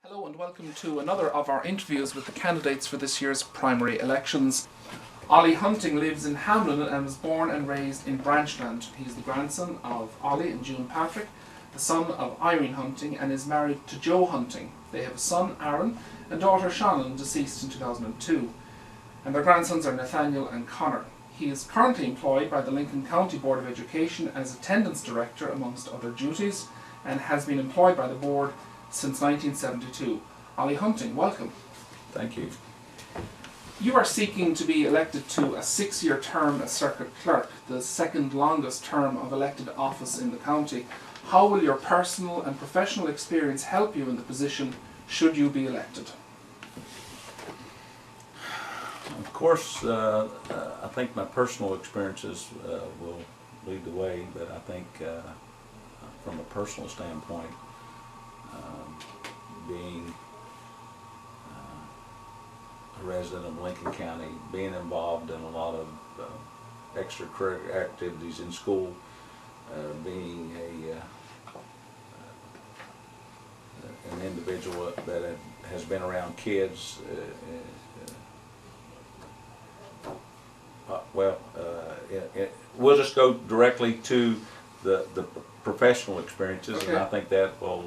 Hello and welcome to another of our interviews with the candidates for this year's primary elections. Ollie Hunting lives in Hamlin and was born and raised in Branchland. He's the grandson of Ollie and June Patrick, the son of Irene Hunting, and is married to Joe Hunting. They have a son, Aaron, and daughter, Shannon, deceased in 2002. And their grandsons are Nathaniel and Connor. He is currently employed by the Lincoln County Board of Education as attendance director, amongst other duties, and has been employed by the board since 1972. Ollie Hunting, welcome. Thank you. You are seeking to be elected to a 6-year term as circuit clerk, the second longest term of elected office in the county. How will your personal and professional experience help you in the position should you be elected? Of course, I think my personal experiences will lead the way, but I think from a personal standpoint, being a resident of Lincoln County, being involved in a lot of extracurricular activities in school, being an individual that has been around kids, we'll just go directly to the professional experiences, okay. And I think that will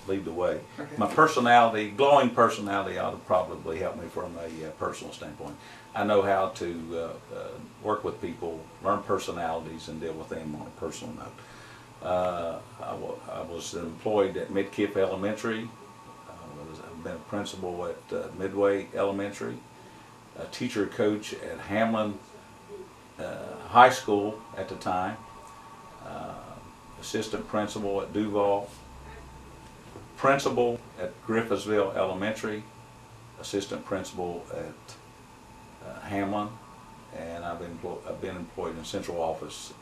lead the way. Okay. My personality, glowing personality, ought to probably help me from a personal standpoint. I know how to work with people, learn personalities, and deal with them on a personal note. I was employed at Midkiff Elementary. I've been a principal at Midway Elementary, a teacher coach at Hamlin High School at the time, assistant principal at Duval, principal at Griffithsville Elementary, assistant principal at Hamlin, and I've been employed in central office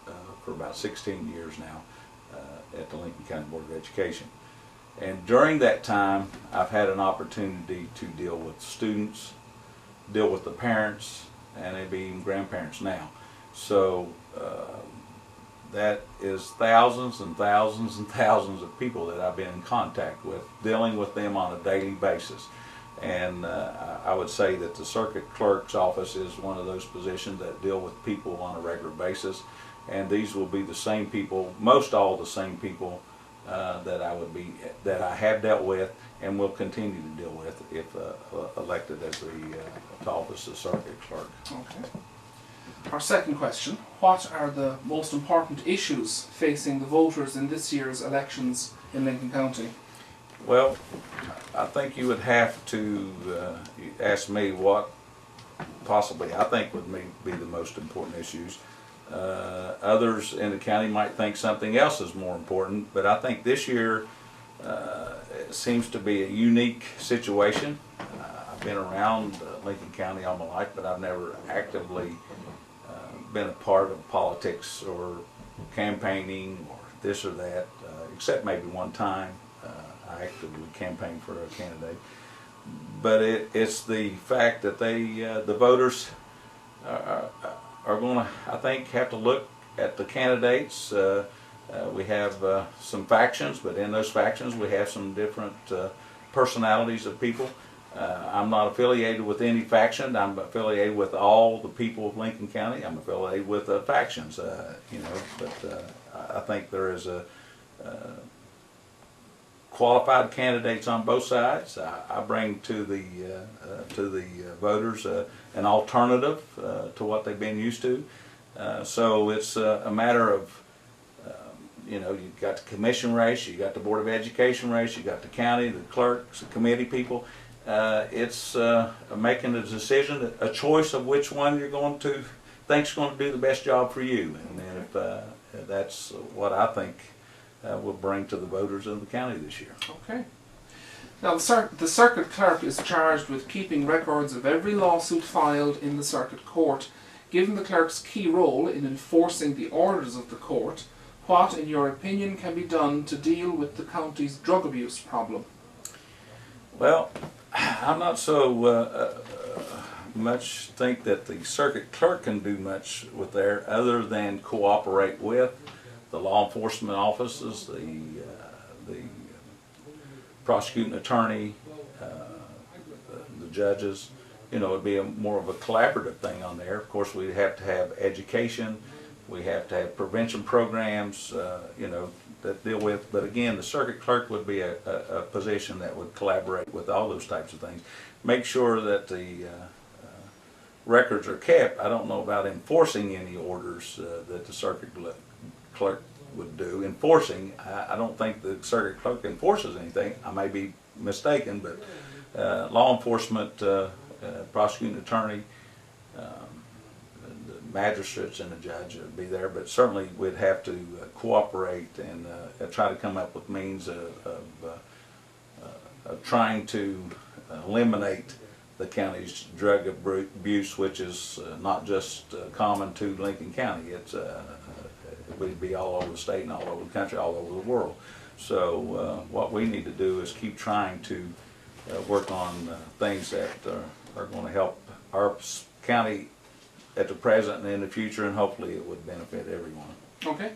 for about 16 years now at the Lincoln County Board of Education. And during that time, I've had an opportunity to deal with students, deal with the parents, and maybe even grandparents now. So that is thousands and thousands and thousands of people that I've been in contact with, dealing with them on a daily basis. And I would say that the circuit clerk's office is one of those positions that deal with people on a regular basis. And these will be the same people, most all the same people that I have dealt with and will continue to deal with if elected as the office of circuit clerk. Okay. Our second question, what are the most important issues facing the voters in this year's elections in Lincoln County? Well, I think you would have to ask me what possibly I think would be the most important issues. Others in the county might think something else is more important, but I think this year it seems to be a unique situation. I've been around Lincoln County all my life, but I've never actively been a part of politics or campaigning or this or that, except maybe one time I actively campaigned for a candidate. But it's the fact that the voters are going to, I think, have to look at the candidates. We have some factions, but in those factions we have some different personalities of people. I'm not affiliated with any faction. I'm affiliated with all the people of Lincoln County. I'm affiliated with factions, but I think there is qualified candidates on both sides. I bring to the voters an alternative to what they've been used to. So it's a matter of you've got the commission race, you got the Board of Education race, you got the county, the clerks, the committee people. It's making a decision, a choice of which one you're going to think's going to do the best job for you, and if that's what I think will bring to the voters of the county this year. Okay. Now the circuit clerk is charged with keeping records of every lawsuit filed in the circuit court. Given the clerk's key role in enforcing the orders of the court, what, in your opinion, can be done to deal with the county's drug abuse problem? Well, I'm not so much think that the circuit clerk can do much with there other than cooperate with the law enforcement offices, the prosecuting attorney, the judges. It'd be more of a collaborative thing on there. Of course, we have to have education, we have to have prevention programs, that deal with. But again, the circuit clerk would be a position that would collaborate with all those types of things. Make sure that the records are kept. I don't know about enforcing any orders that the circuit clerk would do. Enforcing, I don't think the circuit clerk enforces anything. I may be mistaken, but law enforcement, prosecuting attorney, the magistrates and the judge would be there, but certainly we'd have to cooperate and try to come up with means of trying to eliminate the county's drug abuse, which is not just common to Lincoln County. It would be all over the state and all over the country, all over the world. So what we need to do is keep trying to work on things that are going to help our county at the present and in the future, and hopefully it would benefit everyone. Okay.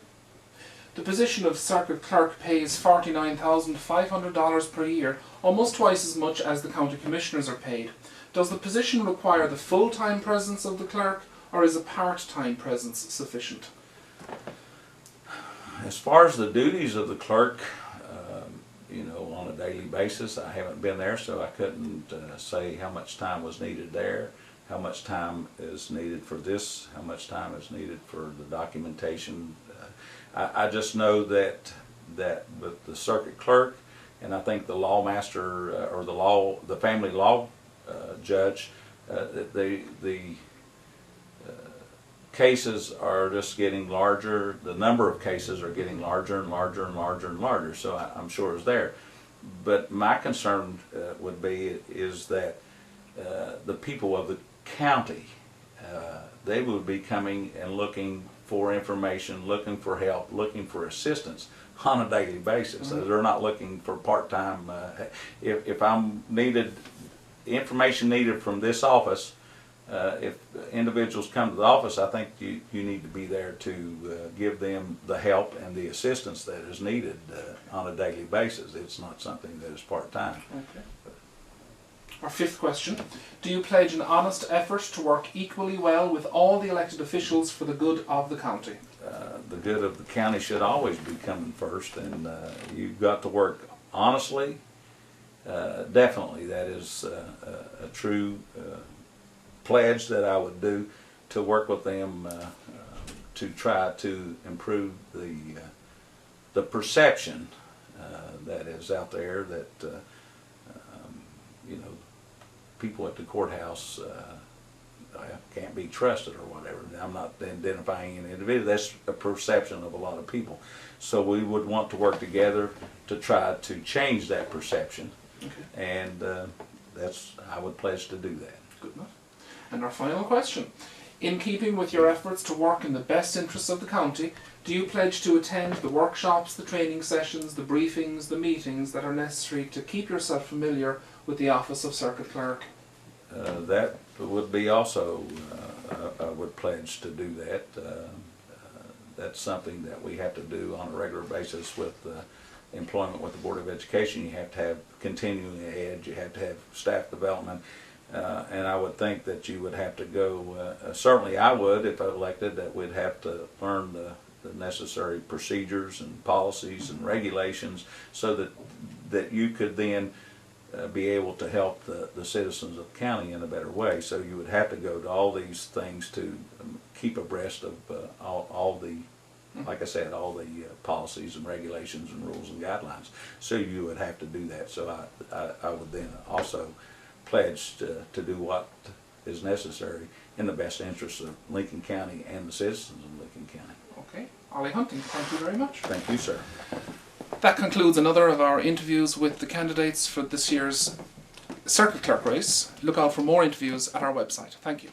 The position of circuit clerk pays $49,500 per year, almost twice as much as the county commissioners are paid. Does the position require the full-time presence of the clerk, or is a part-time presence sufficient? As far as the duties of the clerk, on a daily basis, I haven't been there, so I couldn't say how much time was needed there, how much time is needed for this, how much time is needed for the documentation. I just know that with the circuit clerk, and I think the law master or the family law judge, the cases are just getting larger. The number of cases are getting larger and larger and larger and larger. So I'm sure it's there. But my concern is that the people of the county, they would be coming and looking for information, looking for help, looking for assistance on a daily basis. Mm-hmm. They're not looking for part-time. If I'm needed, information needed from this office, if individuals come to the office, I think you need to be there to give them the help and the assistance that is needed on a daily basis. It's not something that is part-time. Okay. Our fifth question. Do you pledge an honest effort to work equally well with all the elected officials for the good of the county? The good of the county should always be coming first, and you've got to work honestly. Definitely, that is a true pledge that I would do, to work with them to try to improve the perception that is out there that people at the courthouse can't be trusted or whatever. I'm not identifying any individual. That's a perception of a lot of people. So we would want to work together to try to change that perception. Okay. And I would pledge to do that. Good enough. And our final question. In keeping with your efforts to work in the best interests of the county, do you pledge to attend the workshops, the training sessions, the briefings, the meetings that are necessary to keep yourself familiar with the office of circuit clerk? That would be also, I would pledge to do that. That's something that we have to do on a regular basis with employment with the Board of Education. You have to have continuing ed, you have to have staff development, and I would think that you would have to go, certainly I would if I elected, that we'd have to learn the necessary procedures and policies and regulations so that you could then be able to help the citizens of the county in a better way. So you would have to go to all these things to keep abreast of all the, like I said, all the policies and regulations and rules and guidelines. So you would have to do that. So I would then also pledge to do what is necessary in the best interest of Lincoln County and the citizens of Lincoln County. Okay. Ollie Hunting, thank you very much. Thank you, sir. That concludes another of our interviews with the candidates for this year's circuit clerk race. Look out for more interviews at our website. Thank you.